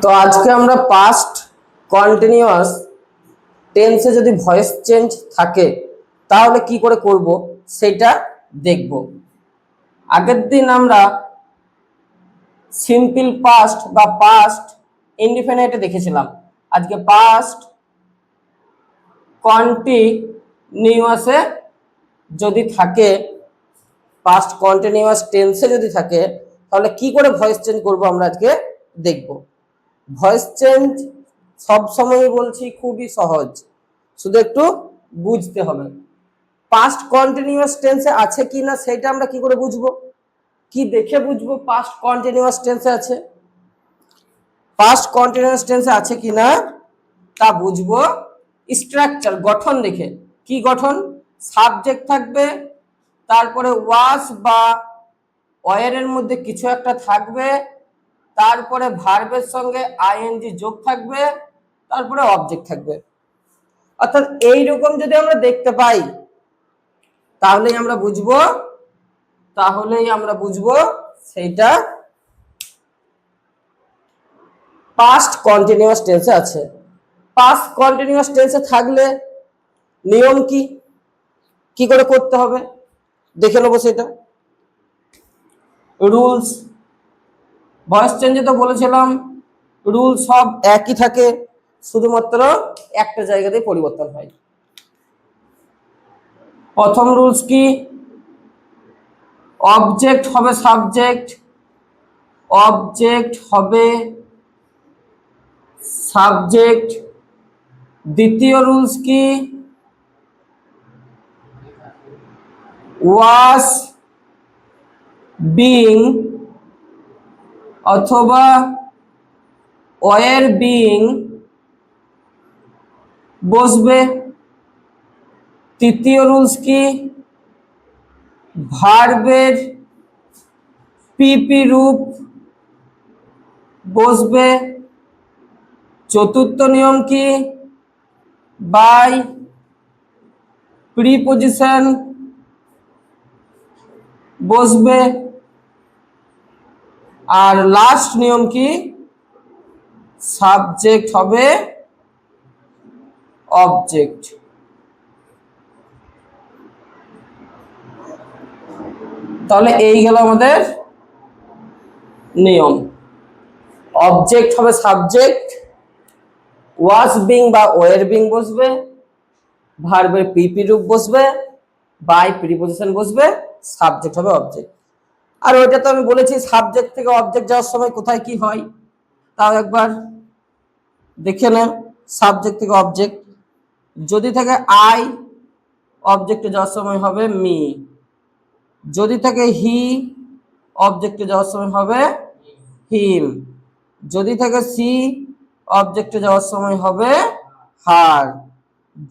তো আজকে আমরা পাস্ট কন্টিনিউয়াস টেন্সে যদি ভয়েস চেঞ্জ থাকে তাহলে কি করে করব সেটা দেখব। আগের দিন আমরা সিম্পল পাস্ট বা পাস্ট ইনডিফিনিটে দেখেছিলাম। আজকে পাস্ট কন্টিনিউয়াসে যদি থাকে, পাস্ট কন্টিনিউয়াস টেন্সে যদি থাকে তাহলে কি করে ভয়েস চেঞ্জ করব আমরা আজকে দেখব। ভয়েস চেঞ্জ সব সময় বলছি খুবই সহজ, শুধু একটু বুঝতে হবে। পাস্ট কন্টিনিউয়াস টেন্সে আছে কি না সেটা আমরা কি করে বুঝবো, কি দেখে বুঝবো পাস্ট কন্টিনিউয়াস টেন্সে আছে? পাস্ট কন্টিনিউয়াস টেন্সে আছে কি না তা বুঝবো স্ট্রাকচার, গঠন দেখে। কি গঠন? সাবজেক্ট থাকবে, তারপরে ওয়াজ বা ওয়ারের মধ্যে কিছু একটা থাকবে, তারপরে ভার্বের সঙ্গে আইএনজি যোগ থাকবে, তারপরে অবজেক্ট থাকবে। অর্থাৎ এইরকম যদি আমরা দেখতে পাই তাহলেই আমরা বুঝবো সেইটা পাস্ট কন্টিনিউয়াস টেন্সে আছে। পাস্ট কন্টিনিউয়াস টেন্সে থাকলে নিয়ম কি, কি করে করতে হবে দেখে নেবো সেটা। রুলস, ভয়েস চেঞ্জে তো বলেছিলাম রুল সব একই থাকে, শুধুমাত্র একটা জায়গাতে পরিবর্তন হয়। প্রথম রুলস কি? অবজেক্ট হবে সাবজেক্ট, অবজেক্ট হবে সাবজেক্ট। দ্বিতীয় রুলস কি? ওয়াজ বিং অথবা ওয়ার বিং বসবে। তৃতীয় রুলস কি? ভার্বের পিপি রূপ বসবে। চতুর্থ নিয়ম কি? বাই প্রিপজিশন বসবে। আর লাস্ট নিয়ম কি? সাবজেক্ট হবে অবজেক্ট। তাহলে এই গেল আমাদের নিয়ম। অবজেক্ট হবে সাবজেক্ট, ওয়াজ বিং বা ওয়ার বিং বসবে, ভার্বের পিপি রূপ বসবে, বাই প্রিপজিশন বসবে, সাবজেক্ট হবে অবজেক্ট। আর ওইটা তো আমি বলেছি সাবজেক্ট থেকে অবজেক্ট যাওয়ার সময় কোথায় কি হয় তাও একবার দেখে নেন। সাবজেক্ট থেকে অবজেক্ট যদি থাকে আই, অবজেক্টে যাওয়ার সময় হবে মি। যদি থাকে হি, অবজেক্টে যাওয়ার সময় হবে হিম। যদি থাকে সি, অবজেক্টে যাওয়ার সময় হবে হার।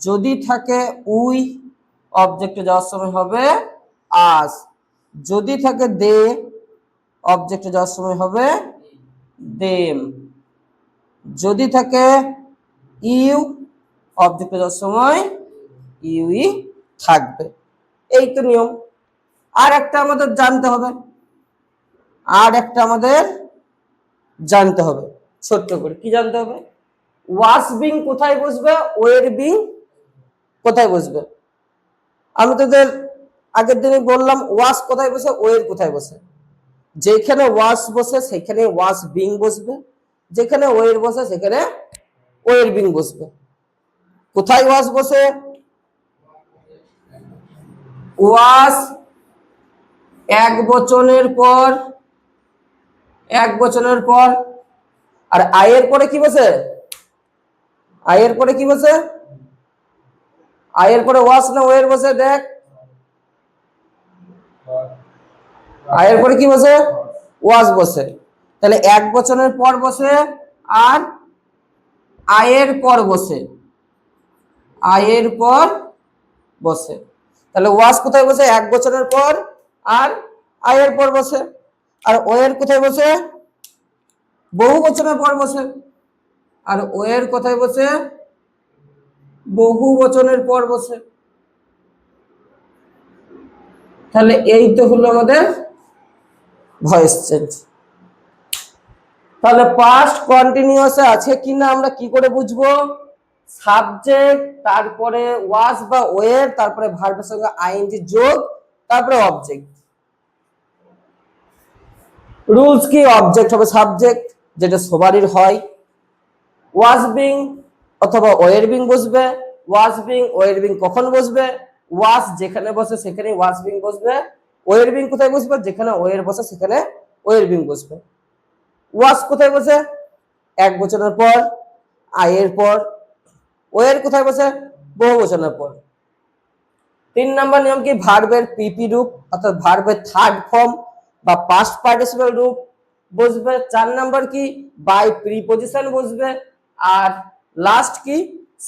যদি থাকে উই, অবজেক্টে যাওয়ার সময় হবে আস। যদি থাকে দে, অবজেক্টে যাওয়ার সময় হবে দেম। যদি থাকে ইউ, অবজেক্টে যাওয়ার সময় ইউই থাকবে। এই তো নিয়ম। আর একটা আমাদের জানতে হবে ছোট্ট করে। কি জানতে হবে? ওয়াজ বিং কোথায় বসবে, ওয়ের বিং কোথায় বসবে। আমি তোদের আগের দিনে বললাম ওয়াজ কোথায় বসে, ওয়ের কোথায় বসে। যেখানে ওয়াজ বসে সেখানে ওয়াজ বিং বসবে, যেখানে ওয়ের বসে সেখানে ওয়ের বিং বসবে। কোথায় ওয়াজ বসে? ওয়াজ এক বচনের পর। আর আয়ের পরে কি বসে? আয়ের পরে কি বসে? আয়ের পরে ওয়াজ না ওয়ের বসে? দেখ, আয়ের পরে কি বসে? ওয়াজ বসে। তাহলে এক বচনের পর বসে আর আয়ের পর বসে, আয়ের পর বসে। তাহলে ওয়াজ কোথায় বসে? এক বচনের পর আর আয়ের পর বসে। আর ওয়ের কোথায় বসে? বহু বচনের পর বসে। আর ওয়ের কোথায় বসে? বহু বচনের পর বসে। তাহলে এই তো হলো আমাদের ভয়েস চেঞ্জ। তাহলে পাস্ট কন্টিনিউয়াসে আছে কিনা আমরা কি করে বুঝবো? সাবজেক্ট, তারপরে ওয়াজ বা ওয়ের, তারপরে ভার্বের সঙ্গে আইএনজি যোগ, তারপরে অবজেক্ট। রুলস কি? অবজেক্ট হবে সাবজেক্ট, যেটা সবারই হয়। ওয়াজ বিং অথবা ওয়ের বিং বসবে। ওয়াজ বিং ওয়ের বিং কখন বসবে? ওয়াজ যেখানে বসে সেখানে ওয়াজ বিং বসবে। ওয়ের বিং কোথায় বসবে? যেখানে ওয়ের বসে সেখানে ওয়ের বিং বসবে। ওয়াজ কোথায় বসে? এক বচনের পর, আয়ের পর। ওয়ের কোথায় বসে? বহু বচনের পর। 3 নম্বর নিয়ম কি? ভার্বের পিপি রূপ অর্থাৎ ভার্বের থার্ড ফর্ম বা পাস্ট পার্টিসিপল রূপ বসবে। 4 নম্বর কি? বাই প্রিপজিশন বসবে। আর লাস্ট কি?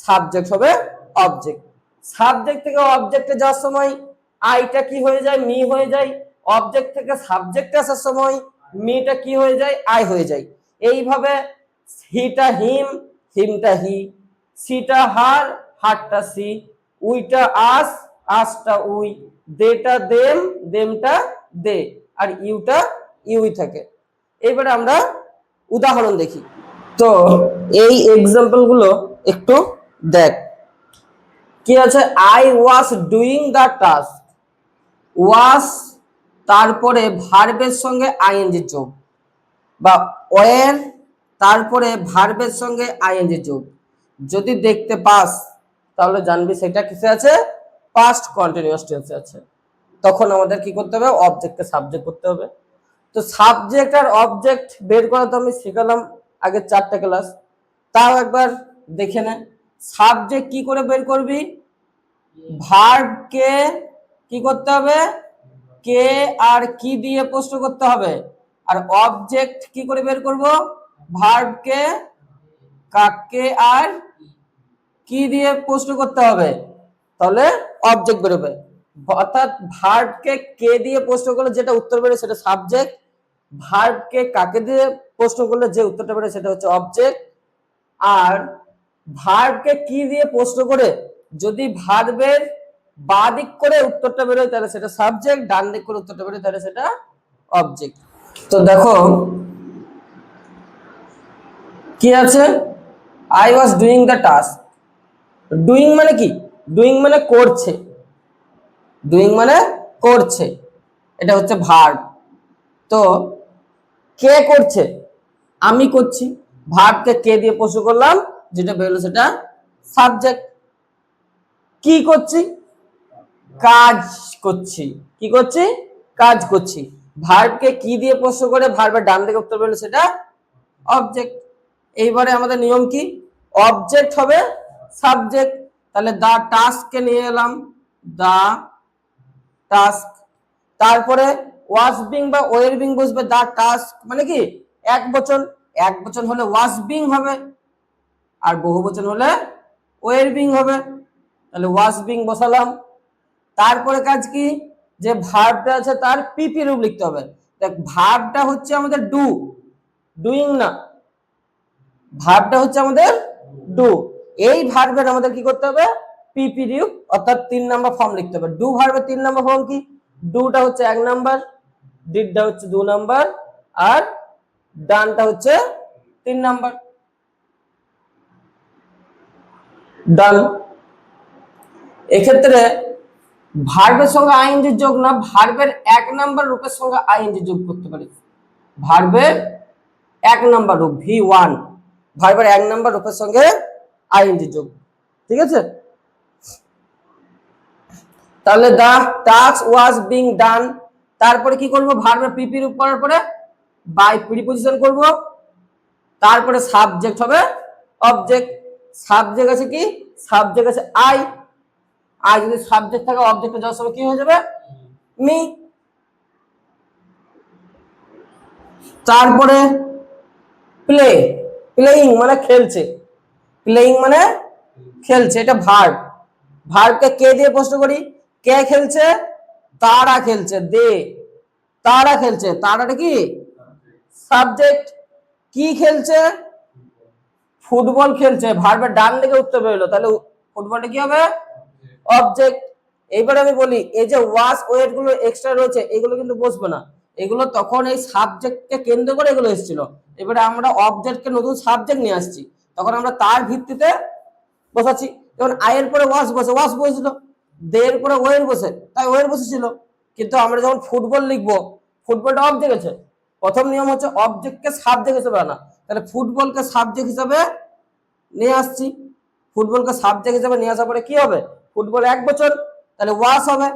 সাবজেক্ট হবে অবজেক্ট। সাবজেক্ট থেকে অবজেক্টে যাওয়ার সময় আইটা কি হয়ে যায়? মি হয়ে যায়। অবজেক্ট থেকে সাবজেক্টে আসার সময় মিটা কি হয়ে যায়? আই হয়ে যায়। এইভাবে হিটা হিম, হিমটা হি, সিটা হার, হারটা সি, উইটা আস, আসটা উই, দেটা দেম, দেমটা দে, আর ইউটা ইউই থাকে। এবারে আমরা উদাহরণ দেখি। তো এই এক্সাম্পল গুলো একটু দেখ। কি আছে? I was doing the task. Was, তারপরে ভার্বের সঙ্গে আইএনজি যোগ, বা ওয়ের, তারপরে ভার্বের সঙ্গে আইএনজি যোগ। যদি দেখতে পাস তাহলে জানবি সেটা কিসে আছে? পাস্ট কন্টিনিউয়াস টেন্সে আছে। তখন আমাদের কি করতে হবে? অবজেক্টকে সাবজেক্ট করতে হবে। তো সাবজেক্ট আর অবজেক্ট বের করা তো আমি শিখালাম আগে 4টা ক্লাস, তাও একবার দেখে নে। সাবজেক্ট কি করে বের করবি? ভার্বকে কি করতে হবে? কে আর কি দিয়ে প্রশ্ন করতে হবে। আর অবজেক্ট কি করে বের করব? ভার্বকে কাকে আর কি দিয়ে প্রশ্ন করতে হবে, তাহলে অবজেক্ট বেরোবে। অর্থাৎ ভার্বকে কে দিয়ে প্রশ্ন করলে যেটা উত্তর বেরোবে সেটা সাবজেক্ট, ভার্বকে কাকে দিয়ে প্রশ্ন করলে যে উত্তরটা বেরোবে সেটা হচ্ছে অবজেক্ট। আর ভার্বকে কি দিয়ে প্রশ্ন করে যদি ভার্বের বাঁ দিক করে উত্তরটা বেরোয় তাহলে সেটা সাবজেক্ট, ডান দিক করে উত্তরটা বেরোয় তাহলে সেটা অবজেক্ট। তো দেখো কি আছে? I was doing the task. Doing মানে কি? ডুইং মানে করছে। ডুইং মানে করছে, এটা হচ্ছে ভার্ব। তো কে করছে? আমি করছি। ভার্বকে কে দিয়ে প্রশ্ন করলাম, যেটা বেরোলো সেটা সাবজেক্ট। কি করছি? কাজ করছি। কি করছি? কাজ করছি। ভার্বকে কি দিয়ে প্রশ্ন করে ভার্বের ডান দিকে উত্তর বেরোলো সেটা অবজেক্ট। এইবারে আমাদের নিয়ম কি? অবজেক্ট হবে সাবজেক্ট। তাহলে দা টাস্ককে নিয়ে এলাম, দা টাস্ক। তারপরে ওয়াজ বিং বা ওয়ের বিং বসবে। দা টাস্ক মানে কি? এক বচন। এক বচন হলে ওয়াজ বিং হবে, আর বহু বচন হলে ওয়ের বিং হবে। তাহলে ওয়াজ বিং বসালাম। তারপরে কাজ কি? যে ভার্বটা আছে তার পিপি রূপ লিখতে হবে। দেখ, ভার্বটা হচ্ছে আমাদের ডু, ডুইং না। ভার্বটা হচ্ছে আমাদের ডু। এই ভার্বের আমাদের কি করতে হবে? পিপি রূপ অর্থাৎ 3 নাম্বার ফর্ম লিখতে হবে। ডু ভার্বের 3 নাম্বার ফর্ম কি? ডুটা হচ্ছে 1 নাম্বার, ডিডটা হচ্ছে 2 নাম্বার, আর ডানটা হচ্ছে 3 নাম্বার। ডান। এক্ষেত্রে ভার্বের সঙ্গে আইএনজি যোগ না, ভার্বের 1 নাম্বার রূপের সঙ্গে আইএনজি যোগ করতে পারি। ভার্বের 1 নাম্বার রূপ V1, ভার্বের 1 নাম্বার রূপের সঙ্গে আইএনজি যোগ। ঠিক আছে? তাহলে দা টাস্ক ওয়াজ বিং ডান। তারপরে কি করব? ভার্বের পিপি রূপ করার পরে বাই প্রিপজিশন করব। তারপরে সাবজেক্ট হবে অবজেক্ট। সাবজেক্ট আছে কি? সাবজেক্ট আছে আই। আর যদি সাবজেক্ট থাকে অবজেক্টে যাওয়ার সময় কি হয়ে যাবে? মি। তারপরে প্লে, প্লেইং মানে খেলছে। প্লেইং মানে খেলছে, এটা ভার্ব। ভার্বকে কে দিয়ে প্রশ্ন করি? কে খেলছে? তারা খেলছে। দে, তারা খেলছে। তারাটা কি? সাবজেক্ট। কি খেলছে? ফুটবল খেলছে। ভার্বের ডান দিকে উত্তর বেরোলো, তাহলে ফুটবলটা কি হবে? অবজেক্ট। এইবার আমি বলি, এই যে ওয়াজ ওয়েট গুলো এক্সট্রা রয়েছে এগুলো কিন্তু বসবে না। এগুলো তখন এই সাবজেক্টকে কেন্দ্র করে এগুলো এসেছিল। এবারে আমরা অবজেক্টকে নতুন সাবজেক্ট নিয়ে আসছি, তখন আমরা তার ভিত্তিতে বসাচ্ছি। যেমন আয়ের পরে ওয়াশ বসে, ওয়াশ বসেছিল, দের পরে ওয়ের বসে, তাই ওয়ের বসেছিল। কিন্তু আমরা যখন ফুটবল লিখবো, ফুটবলটা অবজেক্ট আছে, প্রথম নিয়ম হচ্ছে অবজেক্টকে সাবজেক্ট হিসেবে আনা। তাহলে ফুটবলকে সাবজেক্ট হিসেবে নিয়ে আসছি, ফুটবলকে সাবজেক্ট হিসেবে নিয়ে আসার পরে কি হবে, ফুটবল এক বছর, তাহলে ওয়াশ হবে।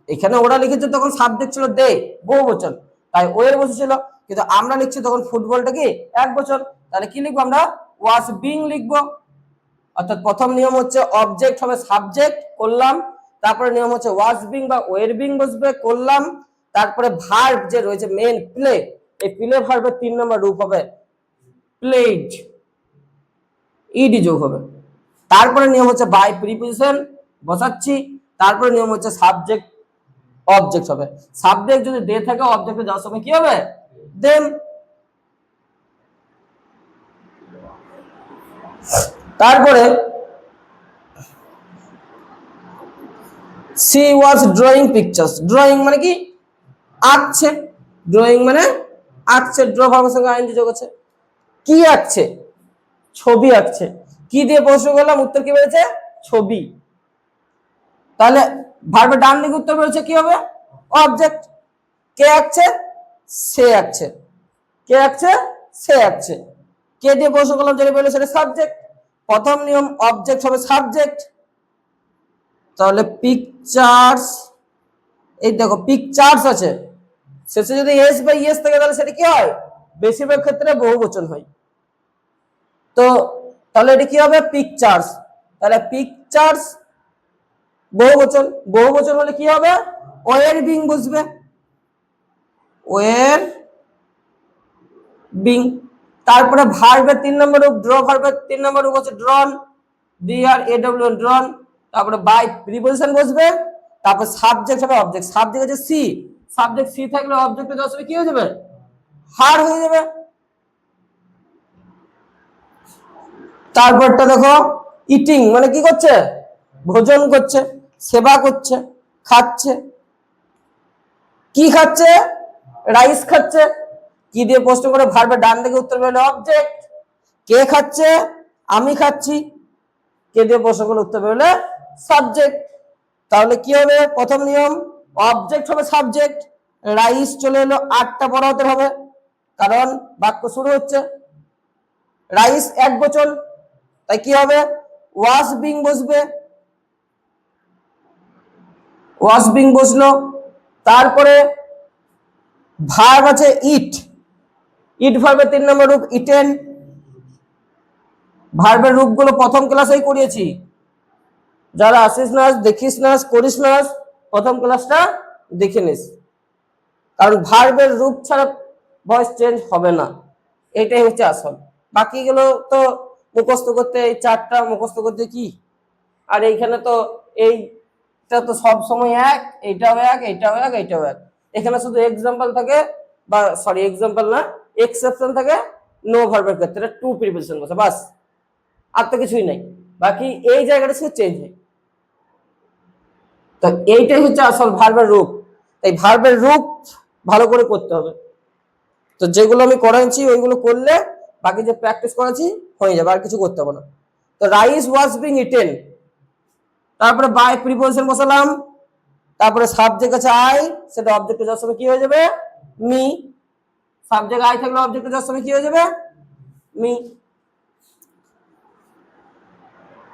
এখানে ওরা লিখেছে তখন সাবজেক্ট ছিল দে, বহু বচন, তাই ওয়ের বসেছিল। কিন্তু আমরা লিখছি তখন ফুটবলটা কি এক বছর, তাহলে কি লিখবো আমরা, ওয়াজ বিং লিখবো। অর্থাৎ প্রথম নিয়ম হচ্ছে অবজেক্ট হবে সাবজেক্ট, করলাম। তারপরে নিয়ম হচ্ছে ওয়াজ বিং বা ওয়ের বিং বসবে, করলাম। তারপরে ভার্ব যে রয়েছে মেন প্লে, এই প্লে ভার্বের 3 নম্বর রূপ হবে প্লেড, ইডি যোগ হবে। তারপরে নিয়ম হচ্ছে বাই প্রিপোজিশন বসাচ্ছি। তারপরে নিয়ম হচ্ছে সাবজেক্ট অবজেক্ট হবে। সাবজেক্ট যদি দে থাকে, অবজেক্টে যাওয়ার সময় কি হবে, দেম। তারপরে she was drawing pictures, drawing মানে কি, আঁকছে, ড্রয়িং মানে আঁকছে, ড্র ভার্বের সঙ্গে আইএনজি যোগ আছে। কি আঁকছে, ছবি আঁকছে। কি দিয়ে প্রশ্ন করলাম, উত্তর কি বেরোচ্ছে, ছবি। তাহলে ভার্বের ডান দিকে উত্তর বেরোচ্ছে কি হবে, অবজেক্ট। কে আঁকছে, সে আঁকছে, কে আঁকছে, সে আঁকছে। কে দিয়ে প্রশ্ন করলাম, যেটা বেরোলো সেটা সাবজেক্ট। প্রথম নিয়ম অবজেক্ট হবে সাবজেক্ট, তাহলে পিকচার্স, এই দেখো পিকচার্স আছে, শেষে যদি এস বা ইএস থাকে তাহলে সেটা কি হয়, বেশিরভাগ ক্ষেত্রে বহুবচন হয়। তো তাহলে এটা কি হবে, পিকচার্স। তাহলে পিকচার্স বহুবচন, বহুবচন হলে কি হবে, ওয়ের বিং বসবে, ওয়ের বিং। তারপরে ভার্বের 3 নম্বর রূপ, ড্র ভার্বের 3 নম্বর রূপ হচ্ছে ড্রন, DRAWN ড্রন। তারপরে বাই প্রিপোজিশন বসবে, তারপর সাবজেক্ট হবে অবজেক্ট, সাবজেক্ট হচ্ছে সি, সাবজেক্ট সি থাকলে অবজেক্টে যাওয়ার সময় কি হয়ে যাবে, হার হয়ে যাবে। তারপরটা দেখো ইটিং মানে কি করছে, ভোজন করছে, সেবা করছে, খাচ্ছে। কি খাচ্ছে, রাইস খাচ্ছে। কি দিয়ে প্রশ্ন করে, ভার্বের ডান দিকে উত্তর বেরোলো অবজেক্ট। কে খাচ্ছে, আমি খাচ্ছি। কে দিয়ে প্রশ্ন করে উত্তর বেরোলে সাবজেক্ট। তাহলে কি হবে, প্রথম নিয়ম অবজেক্ট হবে সাবজেক্ট, রাইস চলে এলো, 8টা বড় হতে হবে, কারণ বাক্য শুরু হচ্ছে। রাইস এক বচন, তাই কি হবে, ওয়াশ বিং বসবে, ওয়াশ বিং বসলো। তারপরে ভার্ব আছে ইট, ইট ভার্বের 3 নম্বর রূপ ইটেন। ভার্বের রূপগুলো প্রথম ক্লাসেই করিয়েছি, যারা আসিস না, দেখিস না, করিস না, প্রথম ক্লাসটা দেখে নিস, কারণ ভার্বের রূপ ছাড়া ভয়েস চেঞ্জ হবে না, এটাই হচ্ছে আসল। বাকিগুলো তো মুখস্থ করতে, এই 4টা মুখস্থ করতে কি, আর এইখানে তো এইটা তো সব সময় এক, এইটাও এক, এইটাও এক, এইটাও এক। এখানে শুধু এক্সাম্পল থাকে, বা সরি এক্সাম্পল না, এক্সেপশন থাকে নো ভার্বের ক্ষেত্রে, টু প্রিপোজিশন বসে, বাস, আর তো কিছুই নাই। বাকি এই জায়গাটা শুধু চেঞ্জ হয়। তো এইটাই হচ্ছে আসল ভার্বের রূপ। এই ভার্বের রূপ ভালো করে করতে হবে। তো যেগুলো আমি করাচ্ছি ওইগুলো করলে বাকি যে প্র্যাকটিস করাচ্ছি হয়ে যাবে, আর কিছু করতে হবে না। তো রাইস ওয়াজ বিং ইটেন, তারপরে বাই প্রিপোজিশন বসালাম, তারপরে সাবজেক্ট আছে আই, সেটা অবজেক্টে যাওয়ার সময় কি হয়ে যাবে, মি। সাবজেক্ট আই থাকলে অবজেক্টে যাওয়ার সময় কি হয়ে যাবে, মি।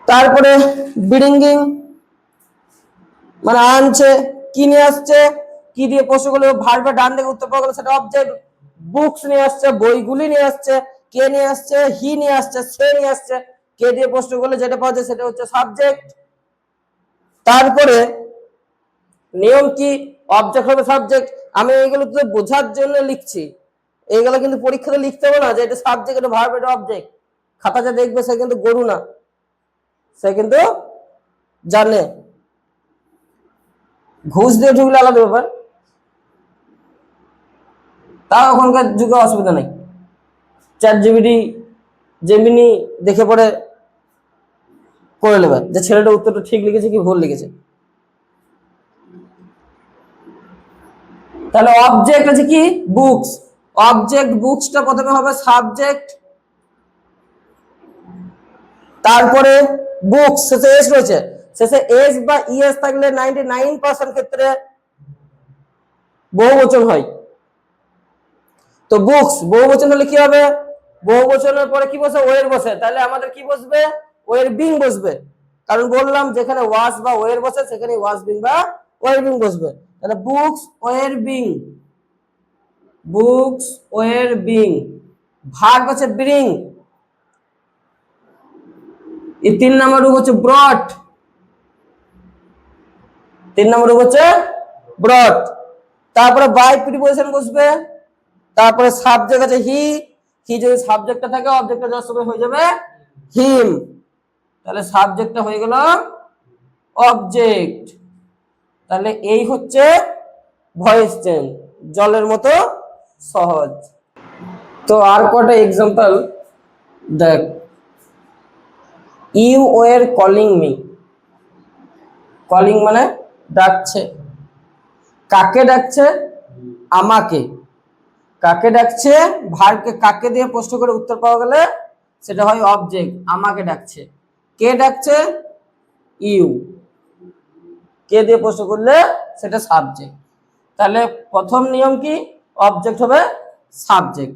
তারপরে ব্রিঙ্গিং মানে আনছে, কি নিয়ে আসছে, কি দিয়ে প্রশ্ন করলে ভার্বের ডান দিকে উত্তর পাওয়া গেল সেটা অবজেক্ট। বুকস নিয়ে আসছে, বইগুলি নিয়ে আসছে। কে নিয়ে আসছে, হি নিয়ে আসছে, সে নিয়ে আসছে। কে দিয়ে প্রশ্ন করলে যেটা পাওয়া যায় সেটা হচ্ছে সাবজেক্ট। তারপরে নিয়ম কি, অবজেক্ট হবে সাবজেক্ট। আমি এইগুলো তো বোঝার জন্য লিখছি, এইগুলো কিন্তু পরীক্ষাতে লিখতে হবে না যে এটা সাবজেক্ট, এটা ভার্ব, এটা অবজেক্ট। খাতা যা দেখবে সে কিন্তু গরু না, সে কিন্তু জানে। ঘুষ দিয়ে ঢুকলে আলাদা ব্যাপার, তা এখনকার যুগে অসুবিধা নেই। চ্যাটজিপিটি, জেমিনি দেখে পড়ে করে নেবে যে ছেলেটা উত্তরটা ঠিক লিখেছে কি ভুল লিখেছে। তাহলে অবজেক্ট আছে কি বুকস, অবজেক্ট বুকসটা প্রথমে হবে সাবজেক্ট, তারপরে বুকস শেষে এস রয়েছে, শেষে এস বা ইএস থাকলে 99% ক্ষেত্রে বহুবচন হয়। তো বুকস বহুবচন হলে কি হবে, বহুবচনের পরে কি বসে ওয়ের বসে, তাহলে আমাদের কি বসবে ওয়ের বিং বসবে, কারণ বললাম যেখানে ওয়াজ বা ওয়ের বসে সেখানে ওয়াজ বিং বা ওয়ের বিং বসবে। তাহলে books were being, books were being, verb হচ্ছে ব্রিং, এই 3 নম্বর রূপ হচ্ছে ব্রট, 3 নম্বর রূপ হচ্ছে ব্রট। তারপরে বাই প্রিপোজিশন বসবে, তারপরে সাবজেক্ট আছে হি, হি যদি সাবজেক্টটা থাকে অবজেক্টটা যাওয়ার সময় হয়ে যাবে হিম, তাহলে সাবজেক্টটা হয়ে গেল অবজেক্ট। তাহলে এই হচ্ছে ভয়েস চেঞ্জ, জলের মতো সহজ। তো আর কটা এক্সাম্পল দেখ, you were calling me, calling মানে ডাকছে, কাকে ডাকছে আমাকে, কাকে ডাকছে ভার্বকে কাকে দিয়ে প্রশ্ন করে উত্তর পাওয়া গেলে সেটা হয় অবজেক্ট, আমাকে ডাকছে। কে ডাকছে ইউ, কে দিয়ে প্রশ্ন করলে সেটা সাবজেক্ট। তাহলে প্রথম নিয়ম কি, অবজেক্ট হবে সাবজেক্ট,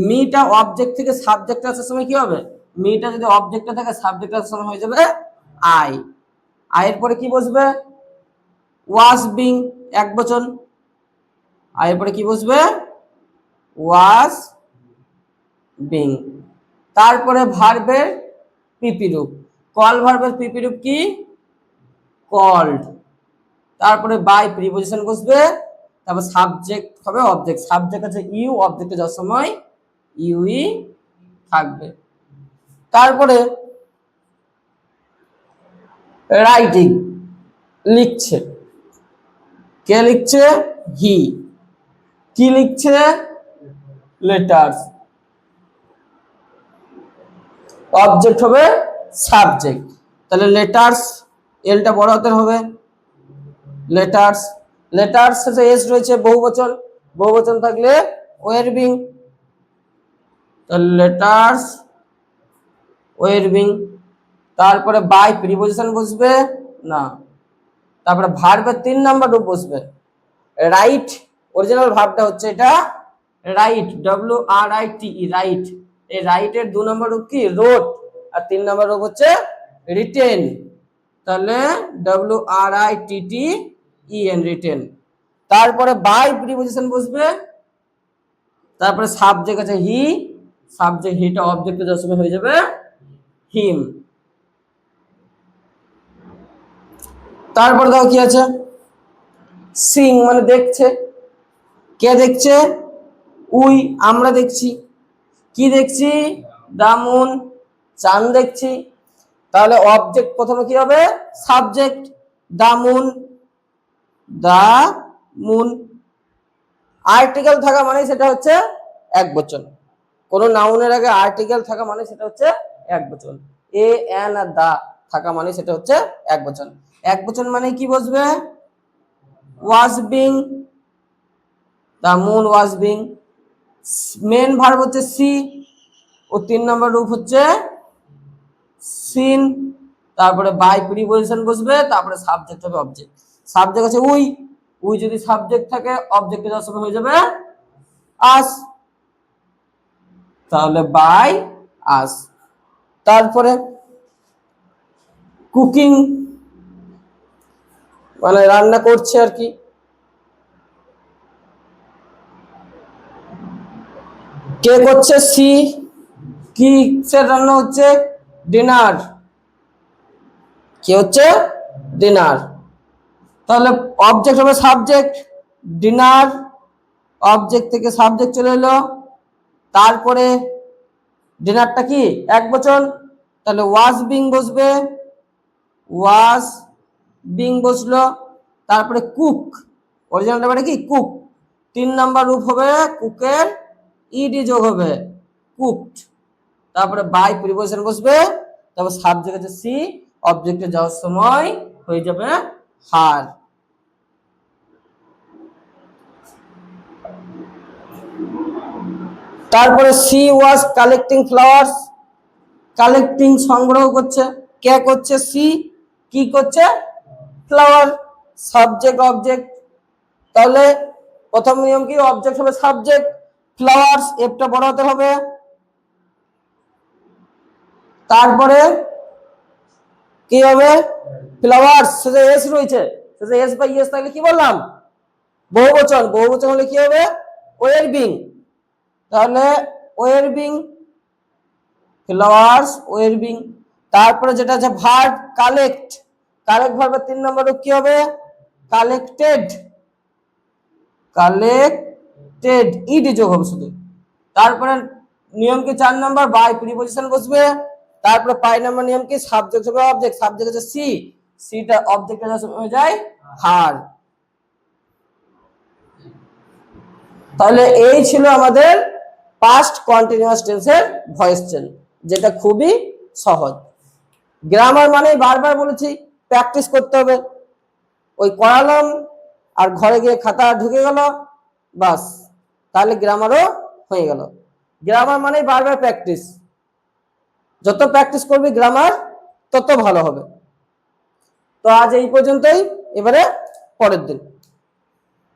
মিটা অবজেক্ট থেকে সাবজেক্ট আসার সময় কি হবে, মিটা যদি অবজেক্টে থাকে সাবজেক্ট আসার সময় হয়ে যাবে আই, আয়ের পরে কি বসবে ওয়াজ বিং এক বচন, আয়ের পরে কি বসবে ওয়াজ বিং, তারপরে ভার্বের পিপি রূপ, কল ভার্বের পিপি রূপ কি কল্ড, তারপরে বাই প্রিপোজিশন বসবে, তারপর সাবজেক্ট হবে অবজেক্ট, সাবজেক্ট আছে ইউ, অবজেক্টে যাওয়ার সময় ইউই থাকবে। তারপরে রাইটিং লিখছে, কে লিখছে হি, কি লিখছে লেটার্স, অবজেক্ট হবে সাবজেক্ট, তাহলে লেটার্স এলটা বড় হাতের হবে লেটার্স, লেটার্স এস রয়েছে বহুবচন, বহুবচন থাকলে ওয়ের বিং, তাহলে লেটার্স ওয়ের বিং, তারপরে বাই প্রিপোজিশন বসবে না, তারপরে ভার্বের 3 নাম্বার রূপ বসবে রাইট, অরিজিনাল ভার্বটা হচ্ছে এটা right, W R I T E right, এই রাইটের 2 নম্বর রূপ কি রোট, আর 3 নম্বর রূপ হচ্ছে রিটেন, তাহলে W R I T T E N written. তারপরে বাই প্রিপোজিশন বসবে, তারপরে সাবজেক্ট আছে হি, সাবজেক্ট হিটা অবজেক্টে যাওয়ার সময় হয়ে যাবে হিম। তারপর দেখো কি আছে সিং মানে দেখছে, কে দেখছে উই আমরা দেখছি, কি দেখছি দা মুন চাঁদ দেখছি, তাহলে অবজেক্ট প্রথমে কি হবে subject the moon, the moon, article থাকা মানে সেটা হচ্ছে এক বচন, কোন নাউনের আগে আর্টিকেল থাকা মানে সেটা হচ্ছে এক বচন, এ এন আর দা থাকা মানে সেটা হচ্ছে এক বচন, এক বচন মানে কি বসবে was being, the moon was being, main verb হচ্ছে সি, ও 3 নম্বর রূপ হচ্ছে সিন, তারপরে বাই প্রিপোজিশন বসবে, তারপরে সাবজেক্ট হবে অবজেক্ট, সাবজেক্ট আছে উই, উই যদি সাবজেক্ট থাকে অবজেক্টে যাওয়ার সময় হয়ে যাবে আস, তাহলে বাই আস। তারপরে কুকিং মানে রান্না করছে আর কি, কে করছে সি, কি সে রান্না হচ্ছে ডিনার, কি হচ্ছে ডিনার, তাহলে অবজেক্ট হবে সাবজেক্ট ডিনার, অবজেক্ট থেকে সাবজেক্ট চলে এলো, তারপরে ডিনারটা কি এক বচন, তাহলে ওয়াজ বিং বসবে, ওয়াজ বিং বসলো, তারপরে কুক অরিজিনালটা মানে কি কুক, 3 নাম্বার রূপ হবে কুকের ইডি যোগ হবে কুকড, তারপরে বাই প্রিপোজিশন বসবে, তারপর সাবজেক্ট আছে সি, অবজেক্টে যাওয়ার সময় হয়ে যাবে হার। তারপরে সি ওয়াজ কালেক্টিং ফ্লাওয়ার্স, কালেক্টিং সংগ্রহ করছে, কে করছে? সি। কি করছে? ফ্লাওয়ার। সাবজেক্ট অবজেক্ট, তাহলে প্রথম নিয়ম কি? অবজেক্ট হবে সাবজেক্ট, ফ্লাওয়ার্স এফটা বড় হতে হবে। তারপরে কি হবে? ফ্লাওয়ার্স, সেটা এস রয়েছে, সেটা এস বাই এস থাকলে কি বললাম? বহুবচন। বহুবচন হলে কি হবে? ওয়ের বিং। তাহলে ওয়ের বিং, ফ্লাওয়ার্স ওয়ের বিং। তারপরে যেটা আছে ভার্ব কালেক্ট, কালেক্ট ভার্বের 3 নম্বর রূপ কি হবে? কালেক্টেড। কালেক্টেড, ইড যোগ হবে শুধু। তারপরে নিয়ম কি? 4 নম্বর, বাই প্রিপজিশন বসবে। তারপরে 5 নম্বর নিয়ম কি? সাবজেক্ট হবে অবজেক্ট, সাবজেক্ট হচ্ছে সি, সিটা অবজেক্টের হয়ে যায় হার। তাহলে এই ছিল আমাদের পাস্ট কন্টিনিউয়াস টেন্সের ভয়েস চেঞ্জ, যেটা খুবই সহজ। গ্রামার মানে বারবার বলেছি প্র্যাকটিস করতে হবে। ওই করালাম আর ঘরে গিয়ে খাতা ঢুকে গেল, বাস, তাহলে গ্রামারও হয়ে গেল। গ্রামার মানে বারবার প্র্যাকটিস, যত প্র্যাকটিস করবি গ্রামার তত ভালো হবে। তো আজ এই পর্যন্তই, এবারে পরের দিন।